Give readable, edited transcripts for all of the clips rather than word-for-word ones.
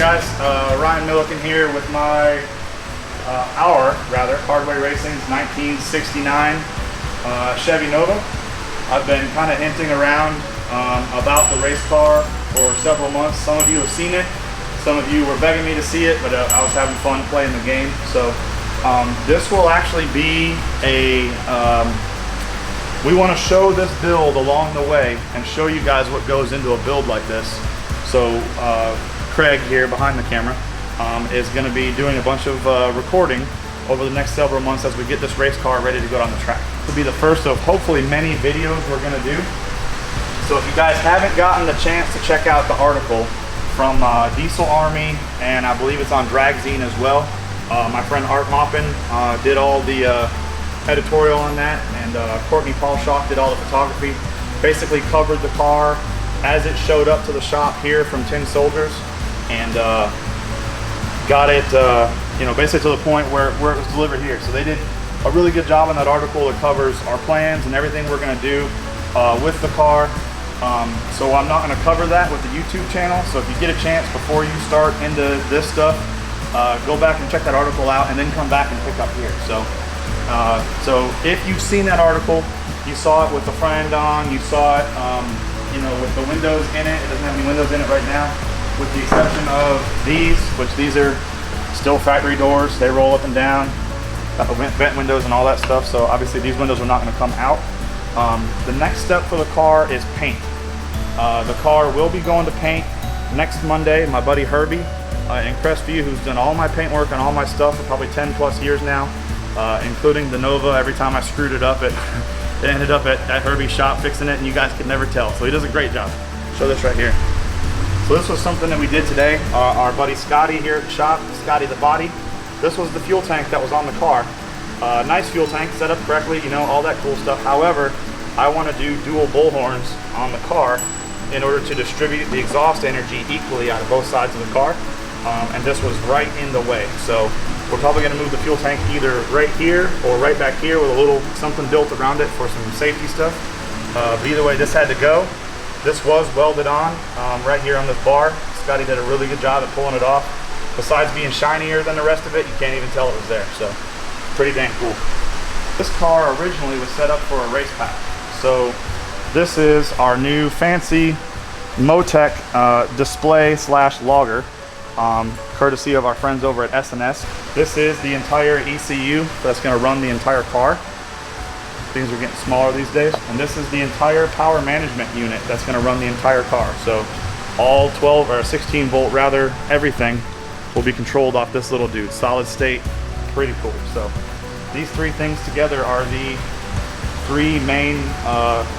guys, Ryan Milliken here with my, Hardway Racing's 1969 Chevy Nova. I've been kind of hinting around about the race car for several months. Some of you have seen it, some of you were begging me to see it, but I was having fun playing the game. So this will actually be a, we want to show this build along the way and show you guys what goes into a build like this. So Craig here behind the camera is going to be doing a bunch of recording over the next several months as we get this race car ready to go down the track. This will be the first of hopefully many videos we're going to do. So if you guys haven't gotten the chance to check out the article from Diesel Army, and I believe it's on Dragzine as well, my friend Art Maupin did all the editorial on that, and Courtney Paulshock did all the photography. Basically covered the car as it showed up to the shop here from Tin Soldiers, and got it basically to the point where it was delivered here. So they did a really good job on that article. It covers our plans and everything we're going to do with the car. So I'm not going to cover that with the YouTube channel. So if you get a chance before you start into this stuff, go back and check that article out and then come back and pick up here. So if you've seen that article, you saw it with the front end on, you saw it with the windows in it. It doesn't have any windows in it right now, with the exception of these, which these are still factory doors. They roll up and down, vent windows and all that stuff. So obviously these windows are not going to come out. The next step for the car is paint. The car will be going to paint next Monday. My buddy Herbie in Crestview, who's done all my paint work and all my stuff for probably 10 plus years now, including the Nova. Every time I screwed it up, it ended up at Herbie's shop fixing it, and you guys could never tell. So he does a great job. Show this right here. So this was something that we did today. Our buddy Scotty here at the shop, Scotty the Body. This was the fuel tank that was on the car. Nice fuel tank, set up correctly, all that cool stuff. However, I want to do dual bullhorns on the car in order to distribute the exhaust energy equally out of both sides of the car. And this was right in the way. So we're probably going to move the fuel tank either right here or right back here with a little something built around it for some safety stuff. But either way, this had to go. This was welded on right here on this bar. Scotty did a really good job at pulling it off. Besides being shinier than the rest of it, you can't even tell it was there. So pretty dang cool. This car originally was set up for a race pack. So this is our new fancy Motec display / logger, courtesy of our friends over at S&S. This is the entire ECU that's going to run the entire car. Things are getting smaller these days. And this is the entire power management unit that's going to run the entire car. So all 12 or 16 volt rather, everything will be controlled off this little dude. Solid state, pretty cool. So these three things together are the three main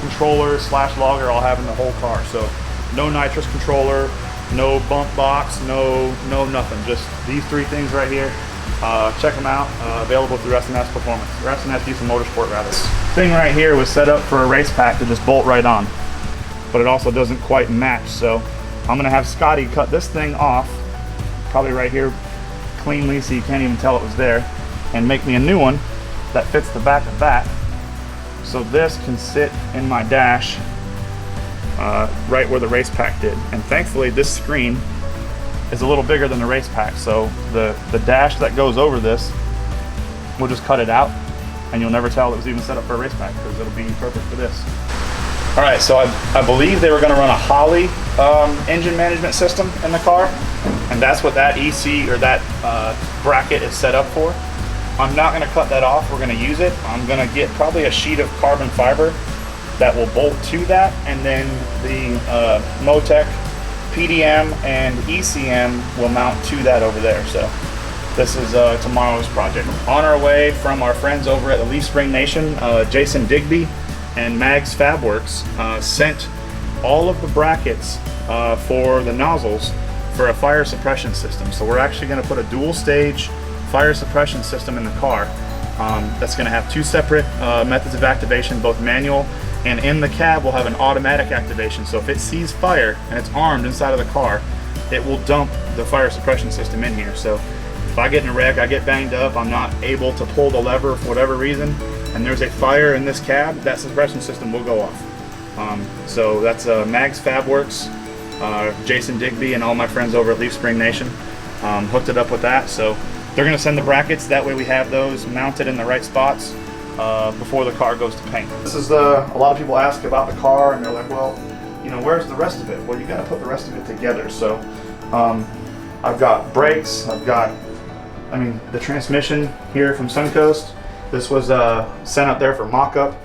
controllers / logger I'll have in the whole car. So no nitrous controller, no bump box, no nothing. Just these three things right here. Check them out. Available through S&S Performance, or S&S Diesel Motorsport rather. This thing right here was set up for a race pack to just bolt right on, but it also doesn't quite match. So I'm gonna have Scotty cut this thing off, probably right here, cleanly, so you can't even tell it was there, and make me a new one that fits the back of that. So this can sit in my dash right where the race pack did. And thankfully this screen is a little bigger than the race pack. So the dash that goes over this, we'll just cut it out and you'll never tell it was even set up for a race pack because it'll be perfect for this. All right, so I believe they were gonna run a Holley engine management system in the car, and that's what that EC or that bracket is set up for. I'm not going to cut that off. We're going to use it. I'm going to get probably a sheet of carbon fiber that will bolt to that, and then the Motec PDM and ECM will mount to that over there. So this is tomorrow's project. On our way from our friends over at the Leaf Spring Nation, Jason Digby and Mags Fabworks sent all of the brackets for the nozzles for a fire suppression system. So we're actually going to put a dual stage fire suppression system in the car that's going to have two separate methods of activation, both manual, and in the cab we'll have an automatic activation. So if it sees fire and it's armed inside of the car, it will dump the fire suppression system in here. So if I get in a wreck, I get banged up, I'm not able to pull the lever for whatever reason, and there's a fire in this cab, that suppression system will go off. So that's Mags Fabworks Jason Digby and all my friends over at Leaf Spring Nation hooked it up with that. So they're going to send the brackets. That way we have those mounted in the right spots before the car goes to paint. This is a lot of people ask about the car and they're like, well, you know, where's the rest of it? Well, you got to put the rest of it together. So I've got brakes, I've got, the transmission here from Suncoast. This was sent up there for mock-up.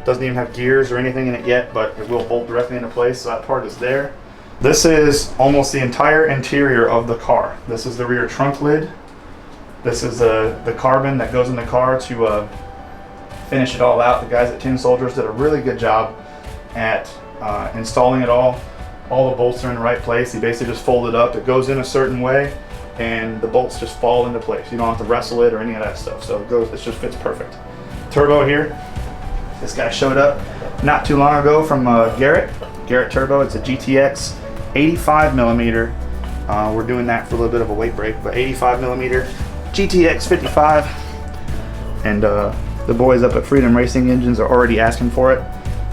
Doesn't even have gears or anything in it yet, but it will bolt directly into place, so that part is there. This is almost the entire interior of the car. This is the rear trunk lid. This is the carbon that goes in the car to finish it all out. The guys at Tin Soldiers did a really good job at installing it all. All the bolts are in the right place. You basically just fold it up. It goes in a certain way, and the bolts just fall into place. You don't have to wrestle it or any of that stuff. So it just fits perfect. Turbo here. This guy showed up not too long ago from Garrett Turbo. It's a GTX 85 millimeter. We're doing that for a little bit of a weight break, but 85 millimeter GTX 55. And the boys up at Freedom Racing Engines are already asking for it.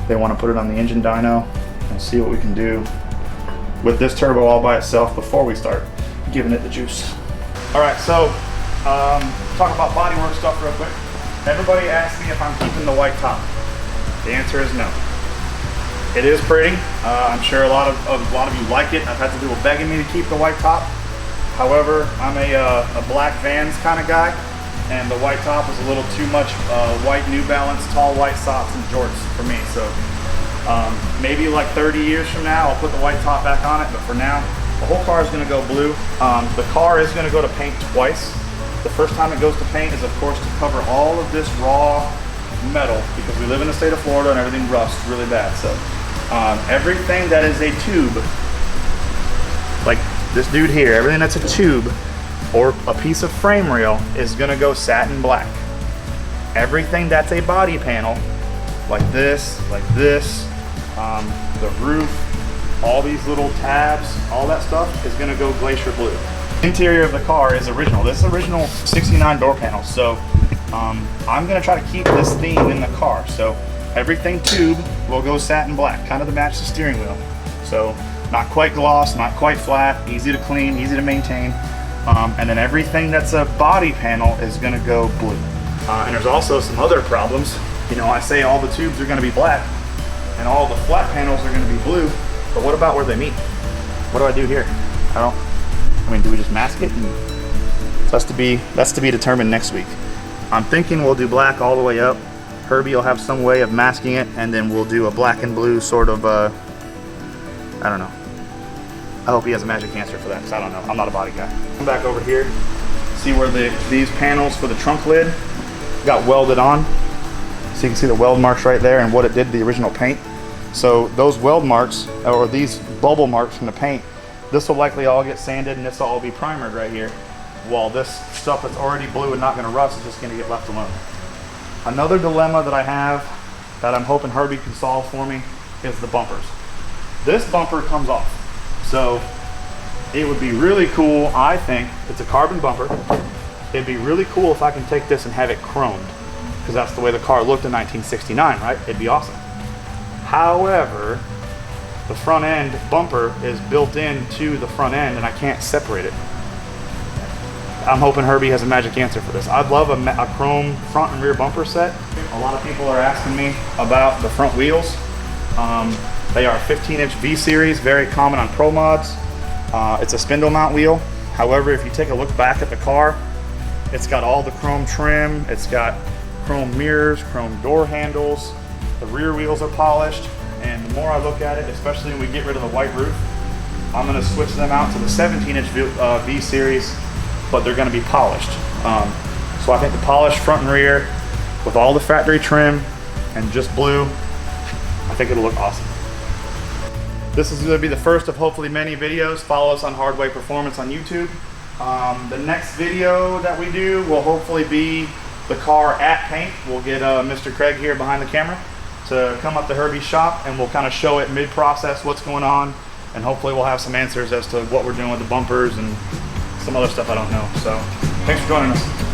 They want to put it on the engine dyno and see what we can do with this turbo all by itself before we start giving it the juice. All right, so talk about bodywork stuff real quick. Everybody asks me if I'm keeping the white top. The answer is no. It is pretty. I'm sure a lot of you like it. I've had people begging me to keep the white top. However, I'm a black Vans kind of guy, and the white top is a little too much white New Balance, tall white socks and jorts for me. So maybe like 30 years from now, I'll put the white top back on it. But for now, the whole car is going to go blue. The car is going to go to paint twice. The first time it goes to paint is, of course, to cover all of this raw metal, because we live in the state of Florida and everything rusts really bad. So everything that is a tube, like this dude here, everything that's a tube or a piece of frame rail is going to go satin black. Everything that's a body panel, like this, the roof, all these little tabs, all that stuff is going to go glacier blue. Interior of the car is original. This is original 69 door panels. So I'm going to try to keep this theme in the car. So everything tube will go satin black, kind of to match the steering wheel. So not quite gloss, not quite flat, easy to clean, easy to maintain. And then everything that's a body panel is going to go blue. And there's also some other problems. You know, I say all the tubes are going to be black and all the flat panels are going to be blue, but what about where they meet? What do I do here? Do we just mask it? So that's to be determined next week. I'm thinking we'll do black all the way up. Herbie will have some way of masking it, and then we'll do a black and blue sort of, I don't know. I hope he has a magic answer for that, because I don't know. I'm not a body guy. Come back over here, see where these panels for the trunk lid got welded on. So you can see the weld marks right there and what it did to the original paint. So those weld marks, or these bubble marks from the paint, this will likely all get sanded and this will all be primered right here, while this stuff that's already blue and not going to rust is just going to get left alone. Another dilemma that I have that I'm hoping Herbie can solve for me is the bumpers. This bumper comes off. So it would be really cool, I think, it's a carbon bumper. It'd be really cool if I can take this and have it chromed, because that's the way the car looked in 1969, right? It'd be awesome. However, the front end bumper is built into the front end and I can't separate it. I'm hoping Herbie has a magic answer for this. I'd love a chrome front and rear bumper set. A lot of people are asking me about the front wheels. They are 15-inch V-Series, very common on Pro Mods. It's a spindle mount wheel. However, if you take a look back at the car, it's got all the chrome trim, it's got chrome mirrors, chrome door handles, the rear wheels are polished, and the more I look at it, especially when we get rid of the white roof, I'm going to switch them out to the 17-inch V-Series, but they're going to be polished. So I think the polished front and rear with all the factory trim and just blue, I think it'll look awesome. This is going to be the first of hopefully many videos. Follow us on Hardway Performance on YouTube. The next video that we do will hopefully be the car at paint. We'll get Mr. Craig here behind the camera to come up to Herbie's shop, and we'll kind of show it mid-process what's going on, and hopefully we'll have some answers as to what we're doing with the bumpers and some other stuff I don't know. So thanks for joining us.